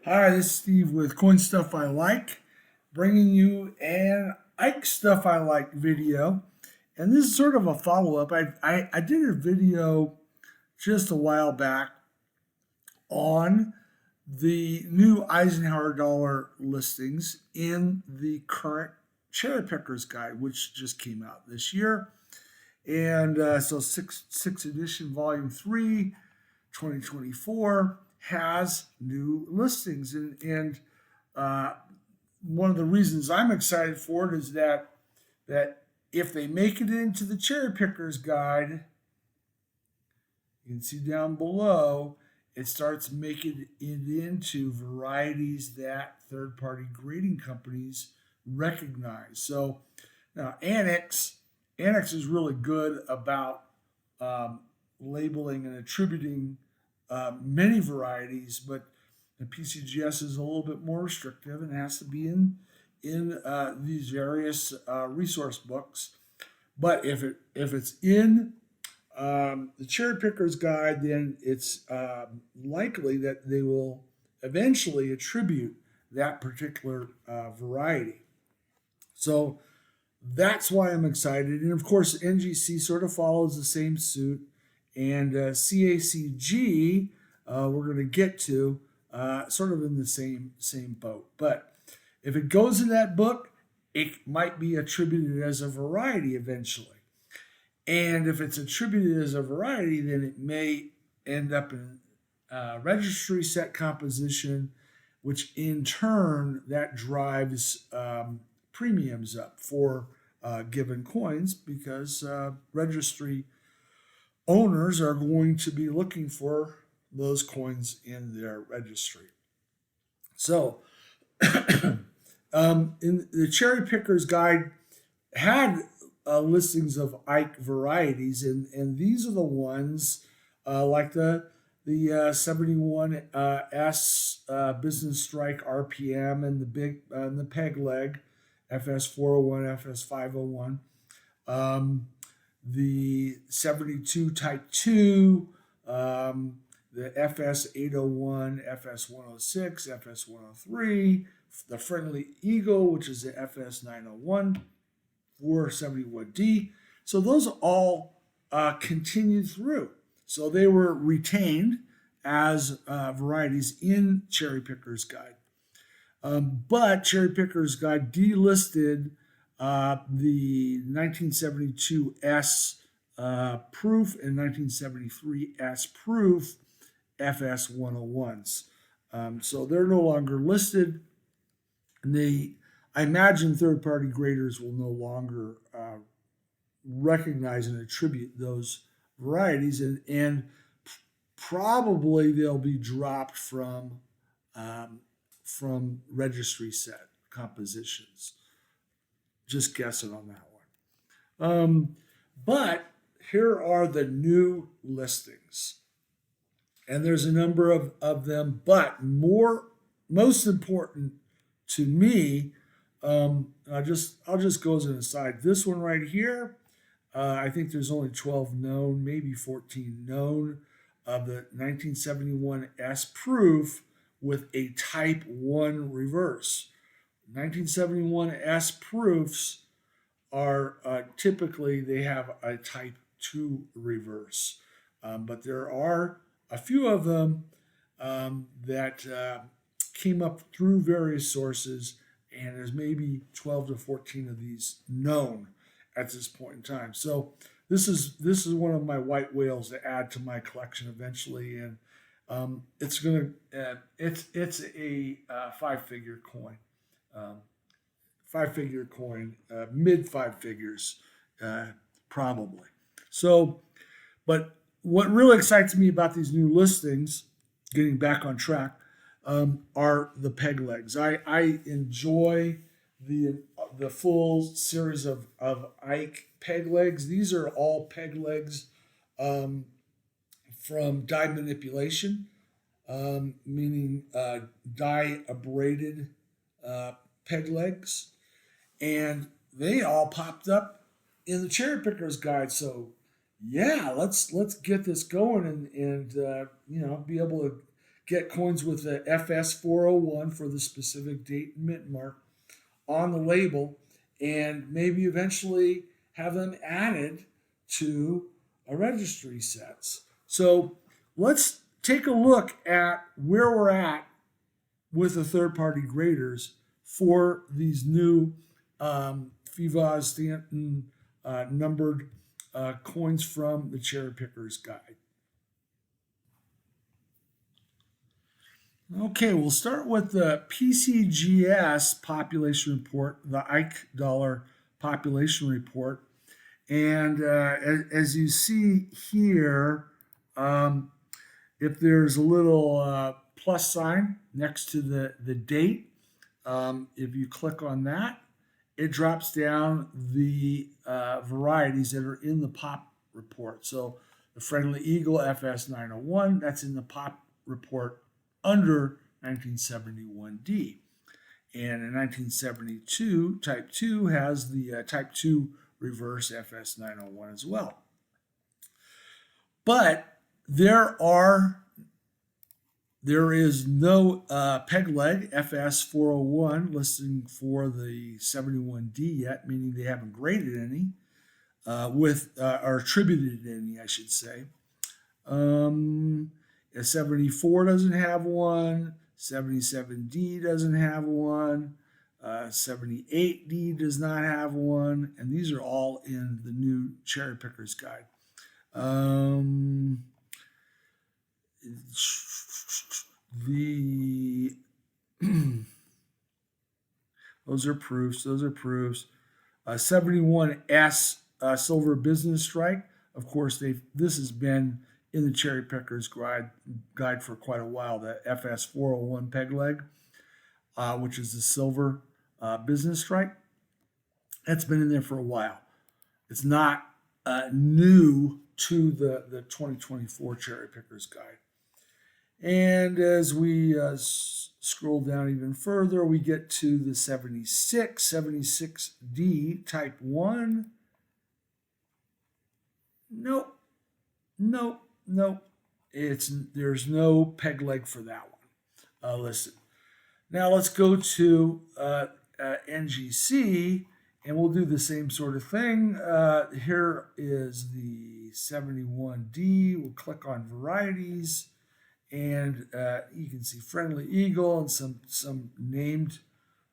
Hi, this is Steve with Coin Stuff I Like, bringing you an Ike Stuff I Like video. And this is sort of a follow up. I did a video just a while back on the new Eisenhower dollar listings in the current Cherry Pickers Guide, which just came out this year. And so six edition, volume 3, 2024 has new listings, and uh, one of the reasons I'm excited for it is that if they make it into the Cherry Pickers Guide, you can see down below, it starts making it into varieties that third-party grading companies recognize. So now Annex is really good about um, labeling and attributing many varieties, but the PCGS is a little bit more restrictive and has to be in these various resource books. But if it's in the Cherry Pickers Guide, then it's likely that they will eventually attribute that particular variety. So that's why I'm excited. And of course, NGC sort of follows the same suit, and CACG we're going to get to sort of in the same boat. But if it goes in that book, it might be attributed as a variety eventually. And if it's attributed as a variety, then it may end up in registry set composition, which in turn that drives premiums up for given coins because registry owners are going to be looking for those coins in their registry. So, in the Cherry Pickers Guide had listings of Ike varieties, and these are the ones like the 71 S Business Strike RPM and the peg leg FS 401, FS 501, the 72 Type 2, the FS 801, FS 106, FS 103, the Friendly Eagle, which is the FS 901, 471D. So those all continued through. So they were retained as varieties in Cherry Pickers Guide. But Cherry Pickers Guide delisted the 1972 S proof and 1973 S proof FS 101s. So they're no longer listed. And I imagine third-party graders will no longer recognize and attribute those varieties, and probably they'll be dropped from registry set compositions. Just guessing on that one. But here are the new listings, and there's a number of them. But most important to me, I'll just go as an aside. This one right here, I think there's only 12 known, maybe 14 known of the 1971 S proof with a Type 1 reverse. 1971 S proofs are typically they have a Type 2 reverse, but there are a few of them that came up through various sources, and there's maybe 12 to 14 of these known at this point in time. So this is one of my white whales to add to my collection eventually, and it's a five-figure coin, mid five figures, probably. So, but what really excites me about these new listings, getting back on track, are the peg legs. I enjoy the full series of Ike peg legs. These are all peg legs from die manipulation, meaning die abraded peg legs, and they all popped up in the Cherry Pickers Guide. So yeah, let's get this going and be able to get coins with the FS401 for the specific date and mint mark on the label, and maybe eventually have them added to a registry sets. So let's take a look at where we're at with the third-party graders for these new FIVA Stanton numbered coins from the CherryPickers guide. Okay, we'll start with the PCGS population report, the Ike dollar population report. And as you see here, if there's a little plus sign next to the date, if you click on that, it drops down the varieties that are in the POP report. So the Friendly Eagle FS901, that's in the POP report under 1971D. And in 1972, Type 2 has the Type 2 reverse FS901 as well. But there is no peg leg FS401 listing for the 71D yet, meaning they haven't graded any or attributed any, I should say. A 74 doesn't have one, 77D doesn't have one, 78D does not have one, and these are all in the new CherryPickers guide. Those are proofs. 71S silver business strike. Of course, this has been in the CherryPickers guide for quite a while. The FS401 peg leg, which is the silver business strike. That's been in there for a while. It's not new to the 2024 CherryPickers guide. And as we scroll down even further, we get to the 76D Type 1. Nope. There's no peg leg for that one listed. Now let's go to NGC, and we'll do the same sort of thing. Here is the 71D. We'll click on varieties, and you can see Friendly Eagle and some named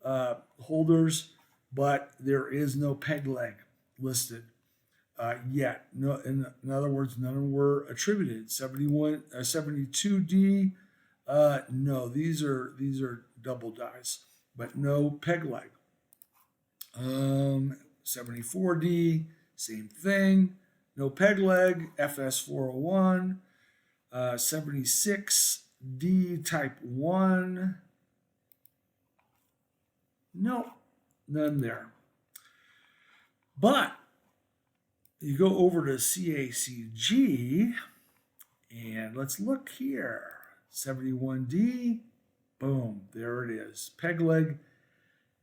holders, but there is no peg leg listed yet. No, in other words, none of them were attributed. 72D, no, these are double dies, but no peg leg. 74D, same thing, no peg leg. FS401, 76D Type 1, nope, none there. But you go over to CACG, and let's look here. 71D, boom, there it is. Peg leg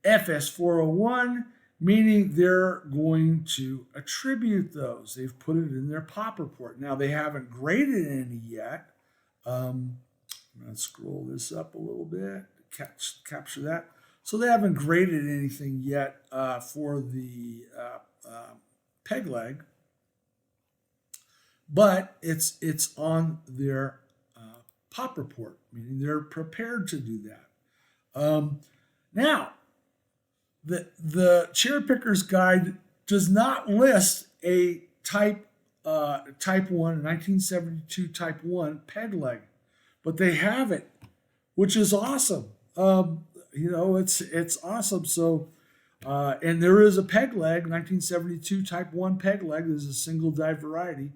FS401, meaning they're going to attribute those. They've put it in their POP report. Now, they haven't graded any yet. I'm going to scroll this up a little bit to capture that. So they haven't graded anything yet for the peg leg, but it's on their POP report, meaning they're prepared to do that. Now, the CherryPickers guide does not list a Type 1, 1972 Type 1 peg leg, but they have it, which is awesome. It's awesome. So, and there is a peg leg, 1972 Type 1 peg leg. There's a single die variety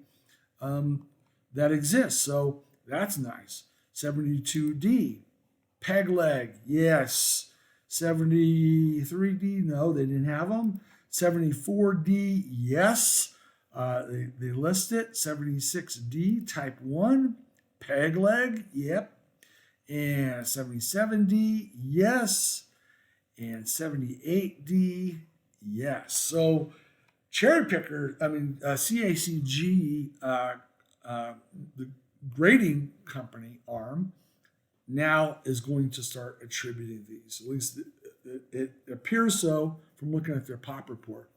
that exists. So that's nice. 72D, peg leg, yes. 73D, no, they didn't have them. 74D, yes. They list it. 76D, Type 1, peg leg, yep. And 77D, yes. And 78D, yes. So CACG, the grading company arm, now is going to start attributing these. At least it appears so from looking at their pop report.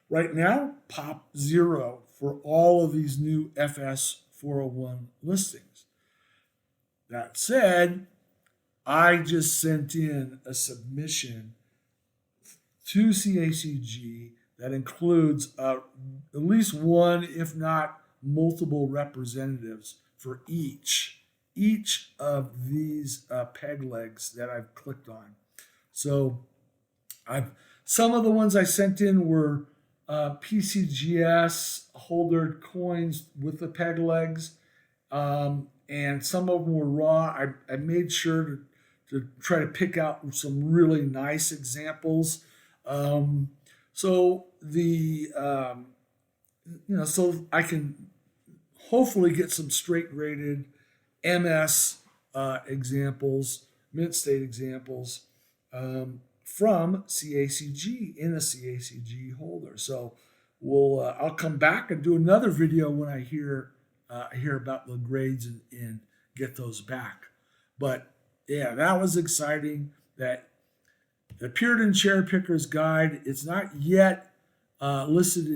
Right now, pop 0 for all of these new FS 401 listings. That said, I just sent in a submission to CACG that includes at least one, if not multiple representatives for each of these peg legs that I've clicked on. So some of the ones I sent in were PCGS holdered coins with the peg legs, and some of them were raw. I made sure to try to pick out some really nice examples. So so I can hopefully get some straight graded MS examples, mint state examples from CACG in a CACG holder. So I'll come back and do another video when I hear about the grades and get those back. But yeah, that was exciting. That appeared in CherryPickers guide. It's not yet listed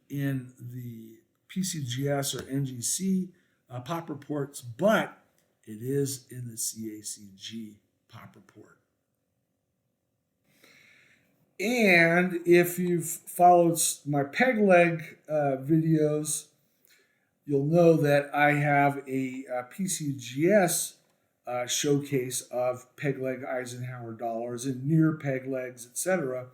in the PCGS or NGC pop reports, but it is in the CACG pop report. And if you've followed my peg leg videos, you'll know that I have a PCGS showcase of peg leg Eisenhower dollars and near peg legs, etc.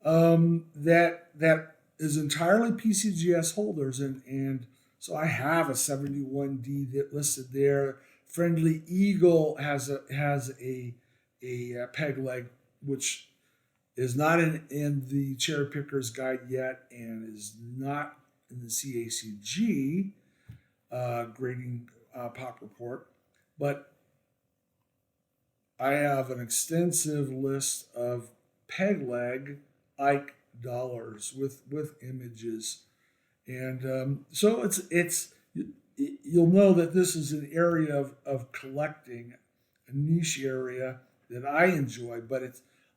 That is entirely PCGS holders, and so I have a 71D that listed there. Friendly Eagle has a peg leg which is not in the CherryPickers guide yet and is not in the CACG grading pop report, but I have an extensive list of peg leg Ike dollars with images, and so it's you'll know that this is an area of collecting, a niche area that I enjoy, but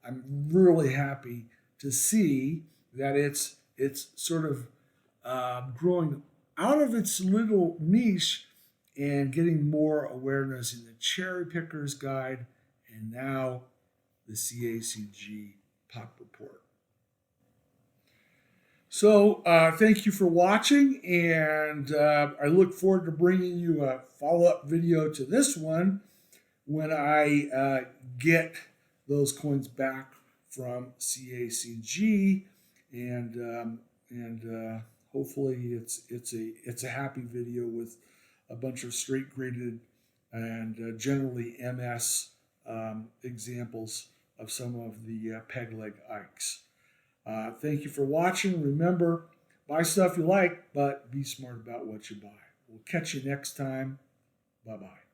I'm really happy to see that it's sort of growing out of its little niche and getting more awareness in the CherryPickers guide and now the CACG pop report. So thank you for watching, and I look forward to bringing you a follow-up video to this one when I get those coins back from CACG, and hopefully it's a happy video with a bunch of straight graded and generally MS examples of some of the peg leg Ikes. Thank you for watching. Remember, buy stuff you like, but be smart about what you buy. We'll catch you next time. Bye-bye.